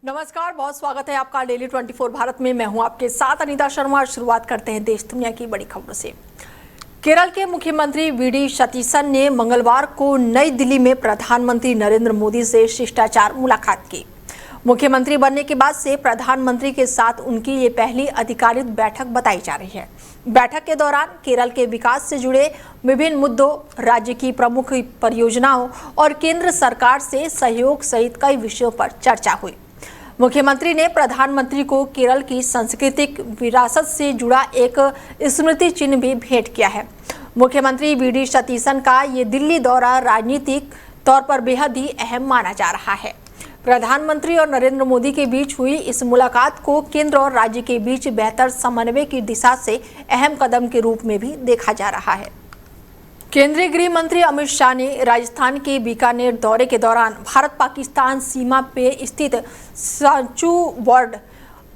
नमस्कार, बहुत स्वागत है आपका डेली 24 भारत में। मैं हूं आपके साथ अनीता शर्मा। शुरुआत करते हैं देश दुनिया की बड़ी खबरों से। केरल के मुख्यमंत्री वी.डी. सतीसन ने मंगलवार को नई दिल्ली में प्रधानमंत्री नरेंद्र मोदी से शिष्टाचार मुलाकात की। मुख्यमंत्री बनने के बाद से प्रधानमंत्री के साथ उनकी ये पहली अधिकारिक बैठक बताई जा रही है। बैठक के दौरान केरल के विकास से जुड़े विभिन्न मुद्दों, राज्य की प्रमुख परियोजनाओं और केंद्र सरकार से सहयोग सहित कई विषयों पर चर्चा हुई। मुख्यमंत्री ने प्रधानमंत्री को केरल की सांस्कृतिक विरासत से जुड़ा एक स्मृति चिन्ह भी भेंट किया है। मुख्यमंत्री वी.डी. सतीसन का ये दिल्ली दौरा राजनीतिक तौर पर बेहद ही अहम माना जा रहा है। प्रधानमंत्री और नरेंद्र मोदी के बीच हुई इस मुलाकात को केंद्र और राज्य के बीच बेहतर समन्वय की दिशा से अहम कदम के रूप में भी देखा जा रहा है। केंद्रीय गृह मंत्री अमित शाह ने राजस्थान के बीकानेर दौरे के दौरान भारत पाकिस्तान सीमा पे स्थित सांचू बॉर्डर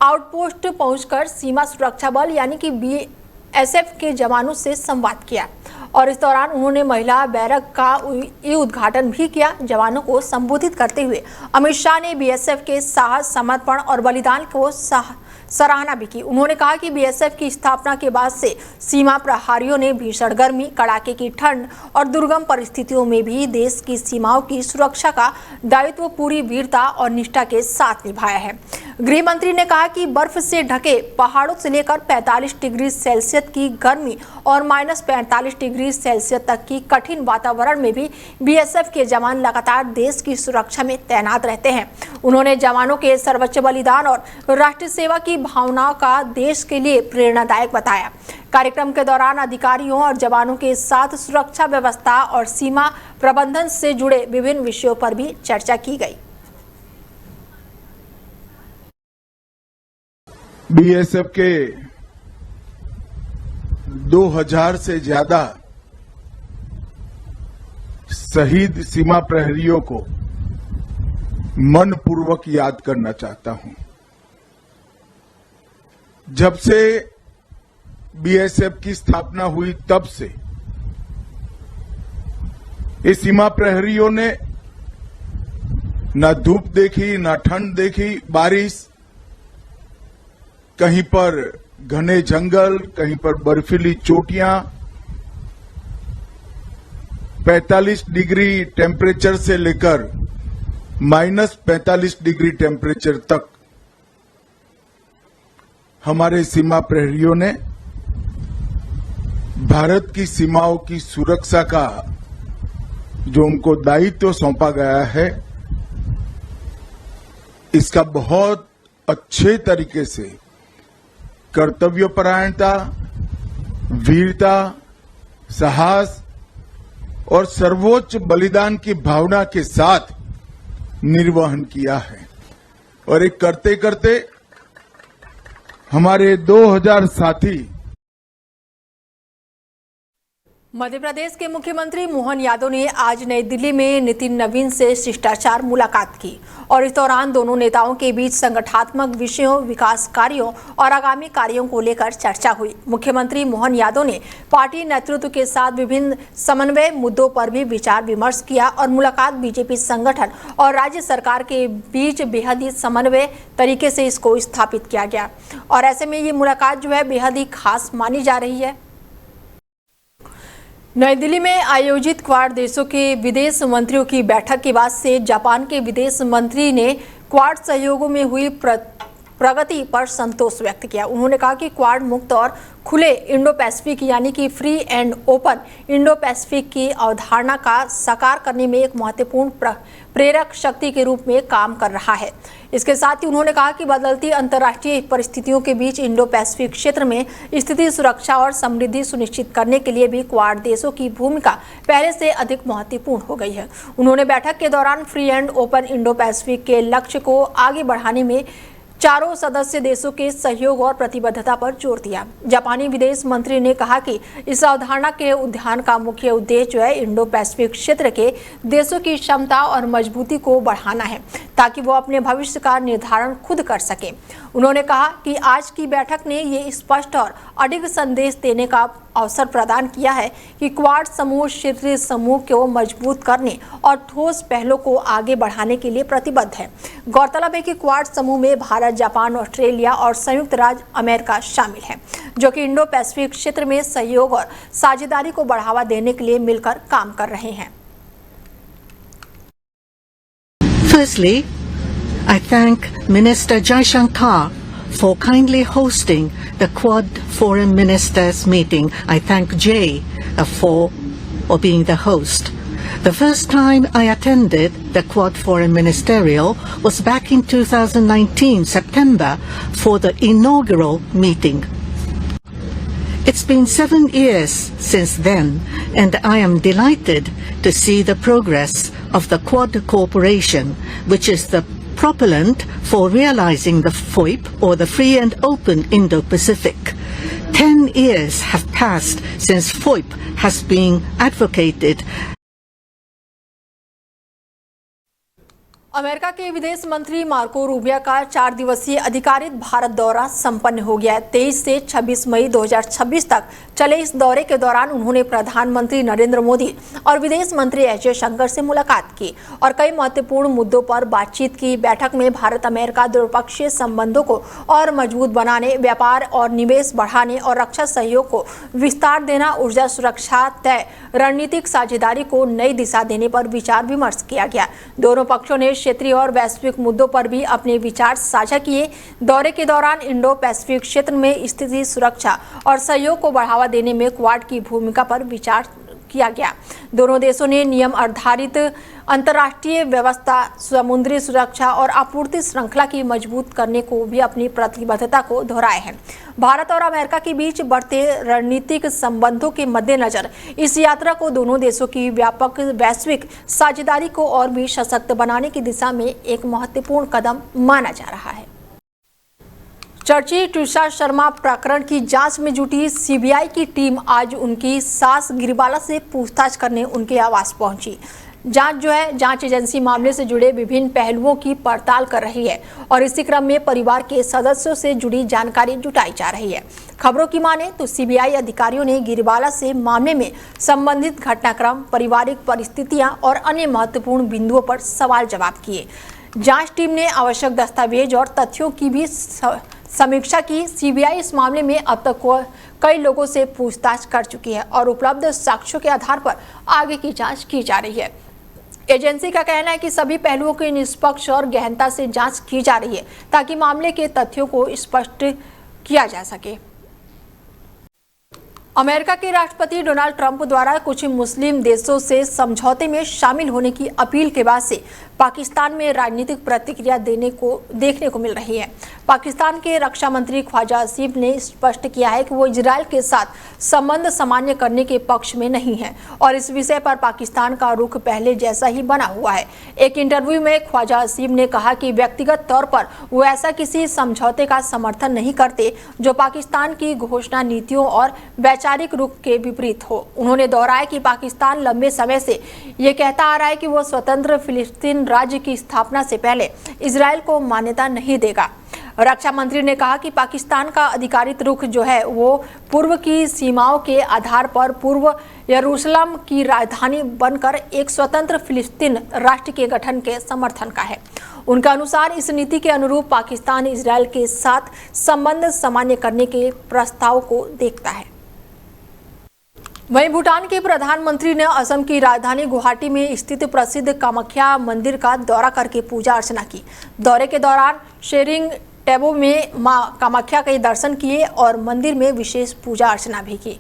आउटपोस्ट पहुंचकर सीमा सुरक्षा बल यानी कि बीएसएफ के जवानों से संवाद किया और इस दौरान उन्होंने महिला बैरक का उद्घाटन भी किया। जवानों को संबोधित करते हुए अमित शाह ने बीएसएफ के साहस, समर्पण और बलिदान को सराहना भी की। उन्होंने कहा कि बीएसएफ की स्थापना के बाद से सीमा प्रहरियों ने भीषण गर्मी, कड़ाके की ठंड और दुर्गम परिस्थितियों में भी देश की सीमाओं की सुरक्षा का दायित्व पूरी वीरता और निष्ठा के साथ निभाया है। गृह मंत्री ने कहा कि बर्फ से ढके पहाड़ों से लेकर 45 डिग्री सेल्सियस की गर्मी और -45 डिग्री सेल्सियस तक की कठिन वातावरण में भी बीएसएफ के जवान लगातार देश की सुरक्षा में तैनात रहते हैं। उन्होंने जवानों के सर्वोच्च बलिदान और राष्ट्र सेवा की भावनाओं का देश के लिए प्रेरणादायक बताया। कार्यक्रम के दौरान अधिकारियों और जवानों के साथ सुरक्षा व्यवस्था और सीमा प्रबंधन से जुड़े विभिन्न विषयों पर भी चर्चा की गई। बीएसएफ के 2000 से ज्यादा शहीद सीमा प्रहरियों को मनपूर्वक याद करना चाहता हूं। जब से बीएसएफ की स्थापना हुई तब से ये सीमा प्रहरियों ने न धूप देखी, न ठंड देखी, बारिश, कहीं पर घने जंगल, कहीं पर बर्फीली चोटियां, 45 डिग्री टेम्परेचर से लेकर -45 डिग्री टेम्परेचर तक हमारे सीमा प्रहरियों ने भारत की सीमाओं की सुरक्षा का जो उनको दायित्व सौंपा गया है, इसका बहुत अच्छे तरीके से कर्तव्यपरायणता, वीरता, साहस और सर्वोच्च बलिदान की भावना के साथ निर्वहन किया है। और एक करते करते हमारे 2000 साथी। मध्य प्रदेश के मुख्यमंत्री मोहन यादव ने आज नई दिल्ली में नितिन नवीन से शिष्टाचार मुलाकात की और इस दौरान दोनों नेताओं के बीच संगठनात्मक विषयों, विकास कार्यों और आगामी कार्यों को लेकर चर्चा हुई। मुख्यमंत्री मोहन यादव ने पार्टी नेतृत्व के साथ विभिन्न समन्वय मुद्दों पर भी विचार विमर्श किया और मुलाकात बीजेपी संगठन और राज्य सरकार के बीच बेहद ही समन्वय तरीके से इसको स्थापित किया गया और ऐसे में ये मुलाकात जो है बेहद ही खास मानी जा रही है। नई दिल्ली में आयोजित क्वाड देशों के विदेश मंत्रियों की बैठक के बाद से जापान के विदेश मंत्री ने क्वाड सहयोगों में हुई प्रगति पर संतोष व्यक्त किया। उन्होंने कहा कि क्वाड मुक्त और खुले इंडो पैसिफिक यानी कि free and open Indo Pacific की अवधारणा का साकार करने में एक महत्वपूर्ण प्रेरक शक्ति के रूप में काम कर रहा है। इसके साथ ही उन्होंने कहा कि बदलती अंतर्राष्ट्रीय परिस्थितियों के बीच इंडो पैसिफिक क्षेत्र में स्थिति, सुरक्षा और समृद्धि सुनिश्चित करने के लिए भी क्वाड देशों की भूमिका पहले से अधिक महत्वपूर्ण हो गई है। उन्होंने बैठक के दौरान free and open Indo Pacific के लक्ष्य को आगे बढ़ाने में चारों सदस्य देशों के सहयोग और प्रतिबद्धता पर जोर दिया। जापानी विदेश मंत्री ने कहा कि इस अवधारणा के उद्यान का मुख्य उद्देश्य जो है इंडो पैसिफिक क्षेत्र के देशों की क्षमता और मजबूती को बढ़ाना है ताकि वो अपने भविष्य का निर्धारण खुद कर सके। उन्होंने कहा कि आज की बैठक ने ये स्पष्ट और अडिग संदेश देने का अवसर प्रदान किया है कि क्वाड समूह क्षेत्रीय समूह को मजबूत करने और ठोस पहलों को आगे बढ़ाने के लिए प्रतिबद्ध है। गौरतलब है कि क्वाड समूह में भारत, जापान, ऑस्ट्रेलिया और संयुक्त राज्य अमेरिका शामिल है, जो कि इंडो पैसिफिक क्षेत्र में सहयोग और साझेदारी को बढ़ावा देने के लिए मिलकर काम कर रहे हैं। Firstly, I thank Minister Jaishankar for kindly hosting the Quad Foreign Ministers meeting. I thank Jay for being the host. The first time I attended the Quad Foreign Ministerial was back in 2019, September, for the inaugural meeting. It's been 7 years since then, and I am delighted to see the progress of the Quad cooperation, which is the propellant for realizing the FOIP, or the Free and Open Indo-Pacific. 10 years have passed since FOIP has been advocated. America के विदेश मंत्री Marco Rubio का 4 दिवसीय अधिकारित भारत दौरा संपन्न हो गया है। 23 से 26 मई 2026 तक चले इस दौरे के दौरान उन्होंने प्रधानमंत्री नरेंद्र मोदी और विदेश मंत्री एस जयशंकर से मुलाकात की और कई महत्वपूर्ण मुद्दों पर बातचीत की। बैठक में भारत अमेरिका द्विपक्षीय संबंधों को और मजबूत बनाने, व्यापार और निवेश बढ़ाने और रक्षा सहयोग को विस्तार देना, ऊर्जा सुरक्षा, तय रणनीतिक साझेदारी को नई दिशा देने पर विचार विमर्श किया गया। दोनों पक्षों ने क्षेत्रीय और वैश्विक मुद्दों पर भी अपने विचार साझा किए। दौरे के दौरान इंडो पैसिफिक क्षेत्र में स्थिति, सुरक्षा और सहयोग को बढ़ावा देने में क्वाड की भूमिका पर विचार किया गया। दोनों देशों ने नियम आधारित अंतर्राष्ट्रीय व्यवस्था, समुद्री सुरक्षा और आपूर्ति श्रृंखला की मजबूत करने को भी अपनी प्रतिबद्धता को दोहराया है। भारत और अमेरिका के बीच बढ़ते रणनीतिक संबंधों के मद्देनजर इस यात्रा को दोनों देशों की व्यापक वैश्विक साझेदारी को और भी सशक्त बनाने की दिशा में एक महत्वपूर्ण कदम माना जा रहा है। चर्चित तुषार शर्मा प्रकरण की जांच में जुटी सीबीआई की टीम आज उनकी सास गिरिबाला से पूछताछ करने उनके आवास पहुंची। जांच एजेंसी मामले से जुड़े विभिन्न पहलुओं की पड़ताल कर रही है और इसी क्रम में परिवार के सदस्यों से जुड़ी जानकारी जुटाई जा रही है। खबरों की माने तो सीबीआई अधिकारियों ने गिरिबाला से मामले में संबंधित घटनाक्रम, पारिवारिक परिस्थितियां और अन्य महत्वपूर्ण बिंदुओं पर सवाल जवाब किए। जांच टीम ने आवश्यक दस्तावेज और तथ्यों की भी समीक्षा की। सीबीआई इस मामले में अब तक कई लोगों से पूछताछ कर चुकी है और उपलब्ध साक्ष्यों के आधार पर आगे की जांच की जा रही है। एजेंसी का कहना है कि सभी पहलुओं की निष्पक्ष और गहनता से जांच की जा रही है ताकि मामले के तथ्यों को स्पष्ट किया जा सके। अमेरिका के राष्ट्रपति डोनाल्ड ट्रंप द्वारा कुछ मुस्लिम देशों से समझौते में शामिल होने की अपील के बाद से पाकिस्तान में राजनीतिक प्रतिक्रिया देखने को मिल रही है। पाकिस्तान के रक्षा मंत्री ख्वाजा आसिफ ने स्पष्ट किया है कि वो इजरायल के साथ संबंध सामान्य करने के पक्ष में नहीं है और इस विषय पर पाकिस्तान का रुख पहले जैसा ही बना हुआ है। एक इंटरव्यू में ख्वाजा आसिफ ने कहा कि व्यक्तिगत तौर पर वो ऐसा किसी समझौते का समर्थन नहीं करते जो पाकिस्तान की घोषणा नीतियों और वैचारिक रुख के विपरीत हो। उन्होंने दोहराया कि पाकिस्तान लंबे समय से ये कहता आ रहा है कि वो स्वतंत्र फिलिस्तीन राज्य की स्थापना से पहले इजरायल को मान्यता नहीं देगा। रक्षा मंत्री ने कहा कि पाकिस्तान का अधिकारित रुख जो है वो पूर्व की सीमाओं के आधार पर पूर्व यरूशलेम की राजधानी बनकर एक स्वतंत्र फिलिस्तीन राष्ट्र के गठन के समर्थन का है। उनका अनुसार इस नीति के अनुरूप पाकिस्तान इजरायल के साथ संबंध सामान्य करने के प्रस्ताव को देखता है। वहीं भूटान के प्रधानमंत्री ने असम की राजधानी गुवाहाटी में स्थित प्रसिद्ध कामाख्या मंदिर का दौरा करके पूजा अर्चना की। दौरे के दौरान शेरिंग टैबो में मां कामाख्या के दर्शन किए और मंदिर में विशेष पूजा अर्चना भी की।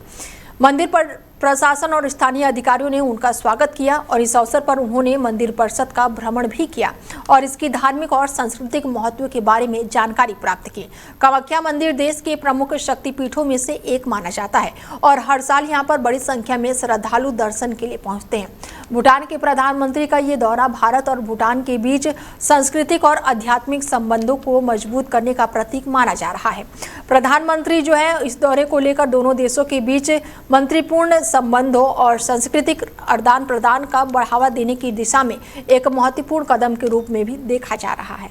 मंदिर पर प्रशासन और स्थानीय अधिकारियों ने उनका स्वागत किया और इस अवसर पर उन्होंने मंदिर परिसर का भ्रमण भी किया और इसकी धार्मिक और सांस्कृतिक महत्व के बारे में जानकारी प्राप्त की। कामाख्या मंदिर देश के प्रमुख शक्तिपीठों में से एक माना जाता है और हर साल यहां पर बड़ी संख्या में श्रद्धालु दर्शन के लिए पहुंचते हैं। भूटान के प्रधानमंत्री का ये दौरा भारत और भूटान के बीच सांस्कृतिक और आध्यात्मिक संबंधों को मजबूत करने का प्रतीक माना जा रहा है। प्रधानमंत्री जो है इस दौरे को लेकर दोनों देशों के बीच मंत्रीपूर्ण संबंधों और सांस्कृतिक आदान प्रदान का बढ़ावा देने की दिशा में एक महत्वपूर्ण कदम के रूप में भी देखा जा रहा है।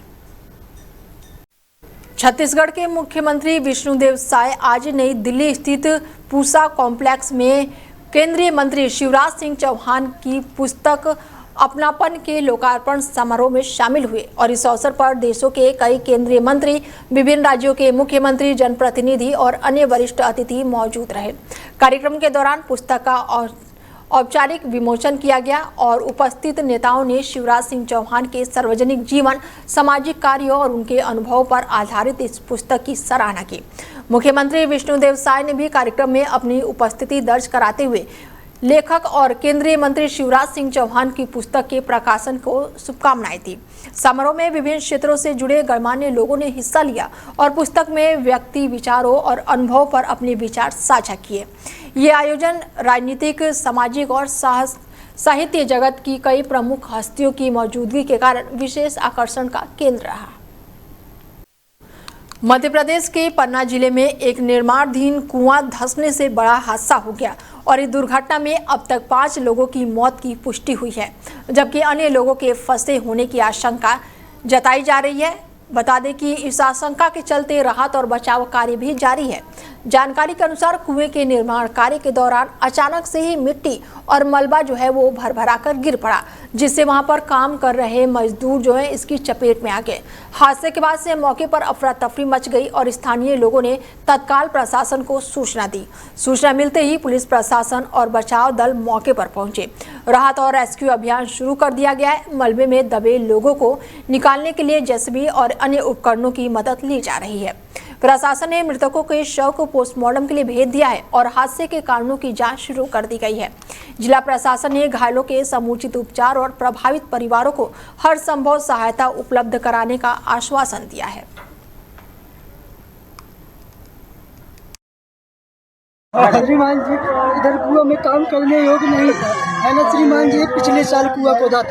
छत्तीसगढ़ के मुख्यमंत्री विष्णुदेव साय आज नई दिल्ली स्थित पूसा कॉम्प्लेक्स में केंद्रीय मंत्री शिवराज सिंह चौहान की पुस्तक अपनापन के लोकार्पण समारोह में शामिल हुए और इस अवसर पर देशों के कई केंद्रीय मंत्री, विभिन्न राज्यों के मुख्यमंत्री, जनप्रतिनिधि और अन्य वरिष्ठ अतिथि मौजूद रहे। कार्यक्रम के दौरान पुस्तक का औपचारिक विमोचन किया गया और उपस्थित नेताओं ने शिवराज सिंह चौहान के सार्वजनिक जीवन, सामाजिक कार्यों और उनके अनुभवों पर आधारित इस पुस्तक की सराहना की। मुख्यमंत्री विष्णुदेव साय ने भी कार्यक्रम में अपनी उपस्थिति दर्ज कराते हुए लेखक और केंद्रीय मंत्री शिवराज सिंह चौहान की पुस्तक के प्रकाशन को शुभकामनाएं दी। समारोह में विभिन्न क्षेत्रों से जुड़े गणमान्य लोगों ने हिस्सा लिया और पुस्तक में व्यक्ति विचारों और अनुभवों पर अपने विचार साझा किए। ये आयोजन राजनीतिक, सामाजिक और साहित्य जगत की कई प्रमुख हस्तियों की मौजूदगी के कारण विशेष आकर्षण का केंद्र रहा। मध्य प्रदेश के पन्ना जिले में एक निर्माणाधीन कुआं धंसने से बड़ा हादसा हो गया और इस दुर्घटना में अब तक 5 लोगों की मौत की पुष्टि हुई है, जबकि अन्य लोगों के फंसे होने की आशंका जताई जा रही है। बता दें कि इस आशंका के चलते राहत और बचाव कार्य भी जारी है। जानकारी के अनुसार कुएं के निर्माण कार्य के दौरान अचानक से ही मिट्टी और मलबा जो है वो भरभरा कर गिर पड़ा, जिससे वहां पर काम कर रहे मजदूर जो है इसकी चपेट में आ गए। हादसे के बाद से मौके पर अफरा तफरी मच गई और स्थानीय लोगों ने तत्काल प्रशासन को सूचना दी। सूचना मिलते ही पुलिस प्रशासन और बचाव दल मौके पर पहुंचे। राहत और रेस्क्यू अभियान शुरू कर दिया गया है। मलबे में दबे लोगों को निकालने के लिए जेसीबी और अन्य उपकरणों की मदद ली जा रही है। प्रशासन ने मृतकों के शव को पोस्टमार्टम के लिए भेज दिया है और हादसे के कारणों की जांच शुरू कर दी गई है। जिला प्रशासन ने घायलों के समुचित उपचार और प्रभावित परिवारों को हर संभव सहायता उपलब्ध कराने का आश्वासन दिया है। श्रीमान जी इधर कुआं में काम करने योग्य नहीं था, है ना श्रीमान जी। पिछले साल कुआं खोदा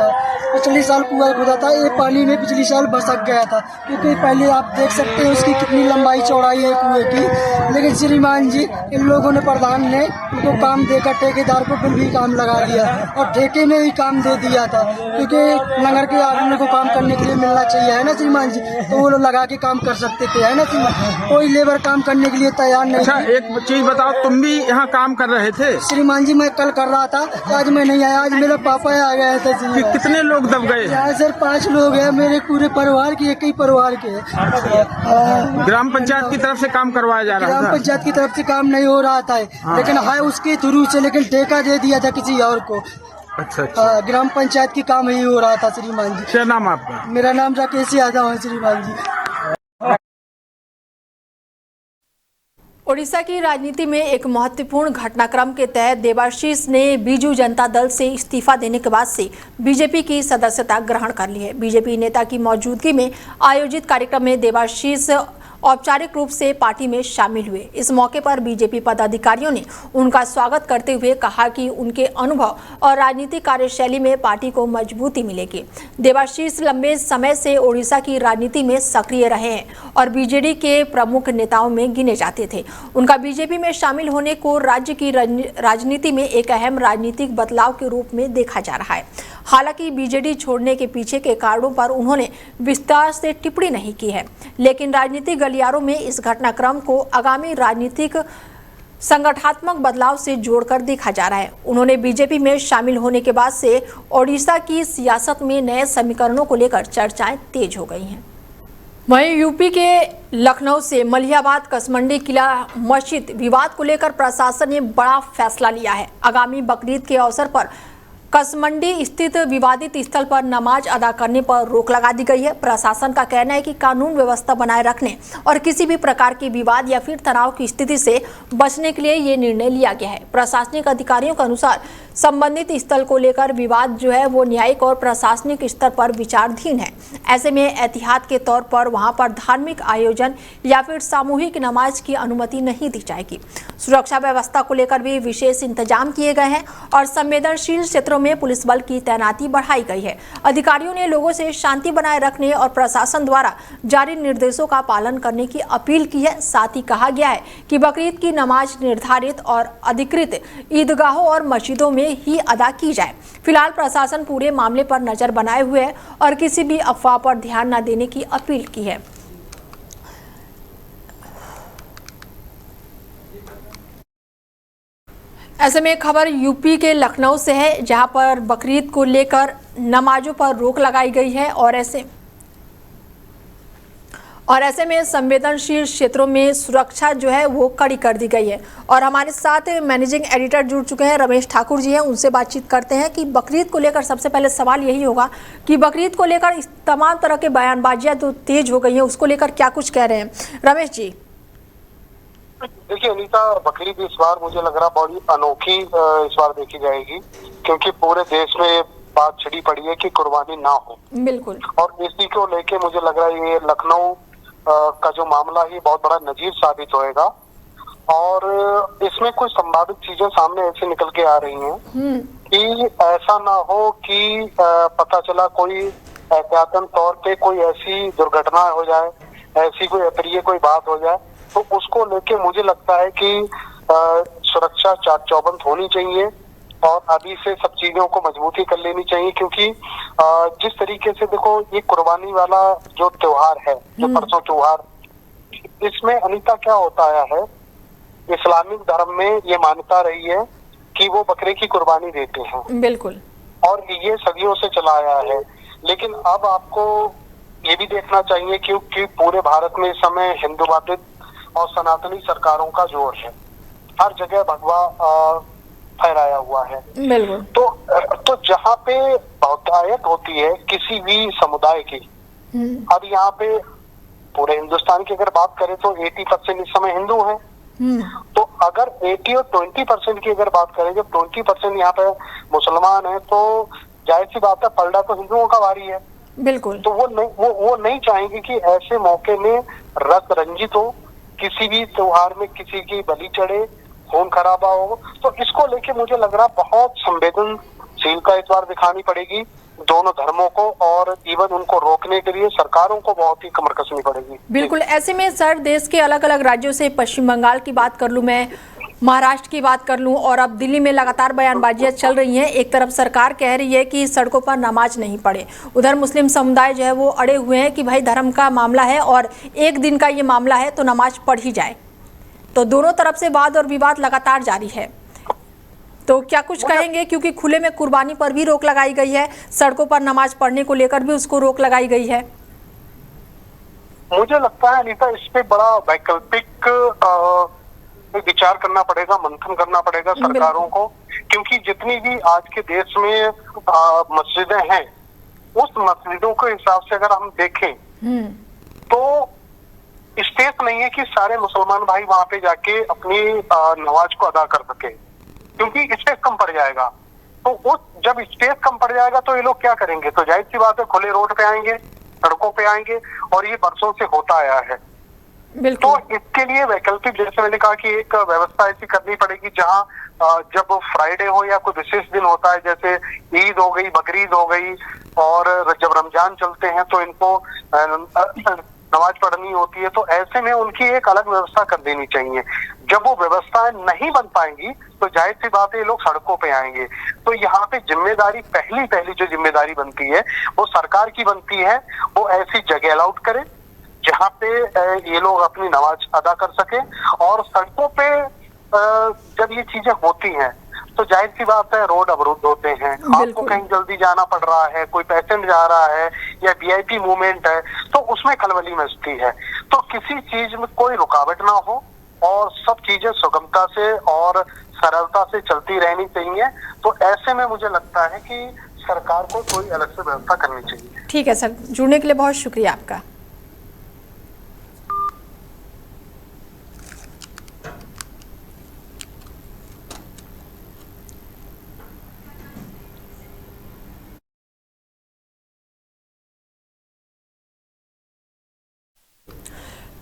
था, ये पानी में पिछले साल भसक गया था, क्योंकि पहले आप देख सकते हैं उसकी कितनी लंबाई चौड़ाई है कुएं की। लेकिन श्रीमान जी इन लोगों ने, प्रधान ने उनको काम देकर ठेकेदार को फिर भी काम लगा दिया और ठेके में ही काम दे दिया था, क्योंकि नगर के आदमी को काम करने के लिए मिलना चाहिए, है ना श्रीमान जी। तो वो लोग लगा के काम कर सकते थे, है ना श्रीमान। कोई लेबर काम करने के लिए तैयार नहीं। अच्छा, एक चीज बताओ, तुम भी यहाँ काम कर रहे थे? श्रीमान जी मैं कल कर रहा था, आज मैं नहीं आया। आज मेरा पापा आ गया था। कितने लोग दब गए? यहाँ सर 5 लोग हैं, मेरे पूरे परिवार के, एक ही परिवार के। ग्राम पंचायत की तरफ से काम करवाया जा रहा था? ग्राम पंचायत की तरफ से काम नहीं हो रहा था, लेकिन है उसके थ्रू से, लेकिन ठेका दे दिया था किसी और को। अच्छा। ग्राम पंचायत की काम ही हो रहा था श्रीमान जी। क्या नाम आपका? मेरा नाम राकेश यादव है श्रीमान जी। ओडिशा की राजनीति में एक महत्वपूर्ण घटनाक्रम के तहत देवाशीष ने बीजू जनता दल से इस्तीफा देने के बाद से बीजेपी की सदस्यता ग्रहण कर ली है। बीजेपी नेता की मौजूदगी में आयोजित कार्यक्रम में देवाशीष औपचारिक रूप से पार्टी में शामिल हुए। इस मौके पर बीजेपी पदाधिकारियों ने उनका स्वागत करते हुए कहा कि उनके अनुभव और राजनीतिक कार्यशैली में पार्टी को मजबूती मिलेगी। देवाशीष लंबे समय से ओडिशा की राजनीति में सक्रिय रहे हैं और बीजेडी के प्रमुख नेताओं में गिने जाते थे। उनका बीजेपी में शामिल होने को राज्य की राजनीति में एक अहम राजनीतिक बदलाव के रूप में देखा जा रहा है। हालांकि बीजेडी छोड़ने के पीछे के कारणों पर उन्होंने विस्तार से टिप्पणी नहीं की है, लेकिन राजनीतिक गलियारों में इस घटनाक्रम को आगामी राजनीतिक संगठनात्मक बदलाव से जोड़कर देखा जा रहा है। उन्होंने बीजेपी में शामिल होने के बाद से ओडिशा की सियासत में नए समीकरणों को लेकर चर्चाएं तेज हो गई हैं। वहीं यूपी के लखनऊ से मलिहाबाद कसमंडी किला मस्जिद विवाद को लेकर प्रशासन ने बड़ा फैसला लिया है। आगामी बकरीद के अवसर पर कसमंडी स्थित विवादित स्थल पर नमाज अदा करने पर रोक लगा दी गई है। प्रशासन का कहना है कि कानून व्यवस्था बनाए रखने और किसी भी प्रकार के विवाद या फिर तनाव की स्थिति से बचने के लिए ये निर्णय लिया गया है। प्रशासनिक अधिकारियों के अनुसार संबंधित स्थल को लेकर विवाद जो है वो न्यायिक और प्रशासनिक स्तर पर विचाराधीन है। ऐसे में एहतियात के तौर पर वहां पर धार्मिक आयोजन या फिर सामूहिक नमाज की अनुमति नहीं दी जाएगी। सुरक्षा व्यवस्था को लेकर भी विशेष इंतजाम किए गए हैं और संवेदनशील क्षेत्रों में पुलिस बल की तैनाती बढ़ाई गई है। अधिकारियों ने लोगों से शांति बनाए रखने और प्रशासन द्वारा जारी निर्देशों का पालन करने की अपील की है। साथ ही कहा गया है कि बकरीद की नमाज निर्धारित और अधिकृत ईदगाहों और मस्जिदों में ही अदा की जाए। फिलहाल प्रशासन पूरे मामले पर नजर बनाए हुए है और किसी भी अफवाह पर ध्यान न देने की अपील की है। ऐसे में खबर यूपी के लखनऊ से है, जहां पर बकरीद को लेकर नमाजों पर रोक लगाई गई है और ऐसे में संवेदनशील क्षेत्रों में सुरक्षा जो है वो कड़ी कर दी गई है। और हमारे साथ मैनेजिंग एडिटर जुड़ चुके हैं, रमेश ठाकुर जी हैं, उनसे बातचीत करते हैं कि बकरीद को लेकर सबसे पहले सवाल यही होगा कि बकरीद को लेकर इस तमाम तरह के बयानबाजियां तो तेज हो गई हैं, उसको लेकर क्या कुछ कह रहे हैं रमेश जी? देखिए अनीता, बकरीद इस बार मुझे लग रहा बड़ी अनोखी इस बार देखी जाएगी, क्योंकि पूरे देश में बात छिड़ी पड़ी है कि कुर्बानी ना हो। बिल्कुल। और इसी को लेके मुझे लग रहा है ये लखनऊ का जो मामला है बहुत बड़ा नजीर साबित होएगा और इसमें कुछ संभावित चीजें सामने ऐसे निकल के आ रही हैं कि ऐसा ना हो कि पता चला कोई एहतियातन तौर पे कोई ऐसी दुर्घटना हो जाए, ऐसी कोई अप्रिय कोई बात हो जाए, तो उसको लेके मुझे लगता है कि सुरक्षा चाक चौबंद होनी चाहिए और अभी से सब चीजों को मजबूती कर लेनी चाहिए, क्योंकि जिस तरीके से देखो ये कुर्बानी वाला जो त्योहार है, जो परसों त्योहार, इसमें अनीता क्या होता आया है, इस्लामिक धर्म में ये मान्यता रही है कि वो बकरे की कुर्बानी देते हैं। बिल्कुल। और ये सदियों से चला आया है, लेकिन अब आपको ये भी देखना चाहिए क्योंकि पूरे भारत में इस समय हिंदूवादित और सनातनी सरकारों का जोर है, हर जगह भगवा फहराया हुआ है। बिल्कुल। तो जहाँ पे बहुतायत होती है किसी भी समुदाय की, अब यहाँ पे पूरे हिंदुस्तान की अगर बात करें तो 80% इस समय हिंदू हैं। तो अगर 80 और 20% की अगर बात करें, जब 20% यहाँ पे मुसलमान है, तो जाहिर सी बात है पलड़ा तो हिंदुओं का भारी है। बिल्कुल। तो वो नहीं चाहेंगे कि ऐसे मौके में रक्त रंजित हो, किसी भी त्योहार में किसी की बलि चढ़े, खून खराबा हो। तो इसको लेके मुझे लग रहा बहुत संवेदनशीलता इस बार दिखानी पड़ेगी दोनों धर्मों को, और इवन उनको रोकने के लिए सरकारों को बहुत ही कमर कसनी पड़ेगी। बिल्कुल। ऐसे में सर, देश के अलग अलग राज्यों से पश्चिम बंगाल की बात कर लूं, मैं महाराष्ट्र की बात कर लूं, और अब दिल्ली में लगातार बयानबाजियां चल रही हैं। एक तरफ सरकार कह रही है कि सड़कों पर नमाज नहीं पढ़े, उधर मुस्लिम समुदाय जो है वो अड़े हुए हैं कि भाई धर्म का मामला है और एक दिन का ये मामला है तो नमाज पढ़ ही जाए। तो दोनों तरफ से वाद और विवाद लगातार जारी है, तो क्या कुछ कहेंगे? क्योंकि खुले में कुर्बानी पर भी रोक लगाई गई है, सड़कों पर नमाज पढ़ने को लेकर भी उसको रोक लगाई गई है। मुझे लगता है अनीता, इस पे बड़ा वैकल्पिक विचार करना पड़ेगा, मंथन करना पड़ेगा सरकारों को, क्योंकि जितनी भी आज के देश में मस्जिदें हैं, उस मस्जिदों के हिसाब से अगर हम देखें तो स्पेस नहीं है कि सारे मुसलमान भाई वहां पे जाके अपनी नमाज को अदा कर सके, क्योंकि स्पेस कम पड़ जाएगा। तो जब स्पेस कम पड़ जाएगा तो ये लोग क्या करेंगे? तो जाहिर सी बात है खुले रोड पे आएंगे, सड़कों पे आएंगे, और ये बरसों से होता आया है। तो इसके लिए वैकल्पिक, जैसे मैंने कहा कि एक व्यवस्था ऐसी करनी पड़ेगी जहां जब फ्राइडे हो या कोई विशेष दिन होता है, जैसे ईद हो गई, बकरीद हो गई, और जब रमजान चलते हैं तो इनको नमाज पढ़नी होती है, तो ऐसे में उनकी एक अलग व्यवस्था कर देनी चाहिए। जब वो व्यवस्थाएं नहीं बन पाएंगी तो जाहिर सी बात है लोग सड़कों पे आएंगे। तो यहाँ पे जिम्मेदारी, पहली जो जिम्मेदारी बनती है वो सरकार की बनती है, वो ऐसी जगह अलाउट करे जहाँ पे ये लोग अपनी नमाज अदा कर सके। और सड़कों पे जब ये चीजें होती हैं तो जाहिर सी बात है रोड अवरुद्ध होते हैं, आपको कहीं जल्दी जाना पड़ रहा है, कोई पेशेंट जा रहा है या वीआईपी मूवमेंट है, तो उसमें खलबली मचती है। तो किसी चीज में कोई रुकावट ना हो और सब चीजें सुगमता से और सरलता से चलती रहनी चाहिए। तो ऐसे में मुझे लगता है कि सरकार को कोई अलग से व्यवस्था करनी चाहिए। ठीक है सर, जुड़ने के लिए बहुत शुक्रिया आपका।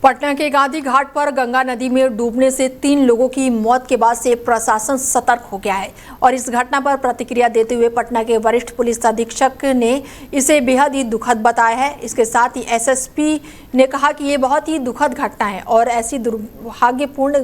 पटना के गांधी घाट पर गंगा नदी में डूबने से 3 लोगों की मौत के बाद से प्रशासन सतर्क हो गया है और इस घटना पर प्रतिक्रिया देते हुए पटना के वरिष्ठ पुलिस अधीक्षक ने इसे बेहद ही दुखद बताया है। इसके साथ ही एसएसपी ने कहा कि ये बहुत ही दुखद घटना है और ऐसी दुर्भाग्यपूर्ण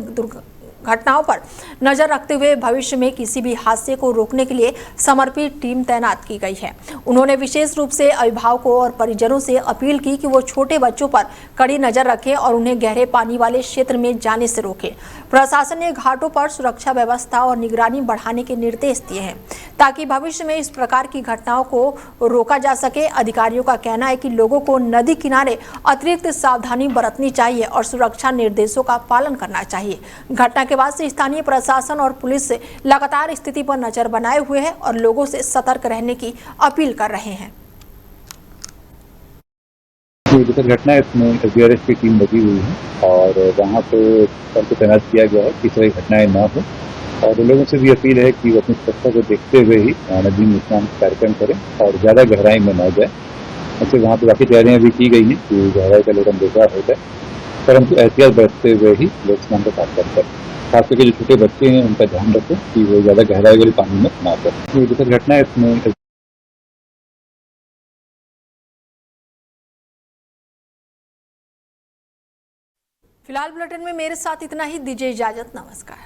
घटनाओं पर नजर रखते हुए भविष्य में किसी भी हादसे को रोकने के लिए समर्पित टीम तैनात की गई है। उन्होंने विशेष रूप से अभिभावकों और परिजनों से अपील की कि वो छोटे बच्चों पर कड़ी नजर रखें और उन्हें गहरे पानी वाले क्षेत्र में जाने से रोकें। प्रशासन ने घाटों पर सुरक्षा व्यवस्था और निगरानी बढ़ाने के निर्देश दिए हैं ताकि भविष्य में इस प्रकार की घटनाओं को रोका जा सके। अधिकारियों का कहना है कि लोगों को नदी किनारे अतिरिक्त सावधानी बरतनी चाहिए और सुरक्षा निर्देशों का पालन करना चाहिए। घटना के बाद से स्थानीय प्रशासन और पुलिस लगातार स्थिति पर नजर बनाए हुए हैं और लोगों से सतर्क रहने की अपील कर रहे हैं। जो घटना है इसमें एसडीआरएफ की टीम लगी हुई है और वहाँ पे सबको तैनात किया गया है कि इस तरह की घटनाएं न हो और लोगों से भी अपील है कि वो अपनी सुरक्षा को देखते हुए ही नदी में स्नान कार्यक्रम करें और ज़्यादा गहराई में न जाए। ऐसे वहाँ पे बाकी तैयारियां भी की गई हैं कि गहराई का लोग अंदेशा हो जाए, परंतु एहतियात बरतते हुए ही लोग स्नान का कार्यक्रम करें। खास करके जो छोटे बच्चे हैं उनका ध्यान रखें कि वो ज़्यादा गहराई वाले पानी में न जाए। जो घटना है इसमें फिलहाल बुलेटिन में मेरे साथ इतना ही। दीजिए इजाजत। नमस्कार।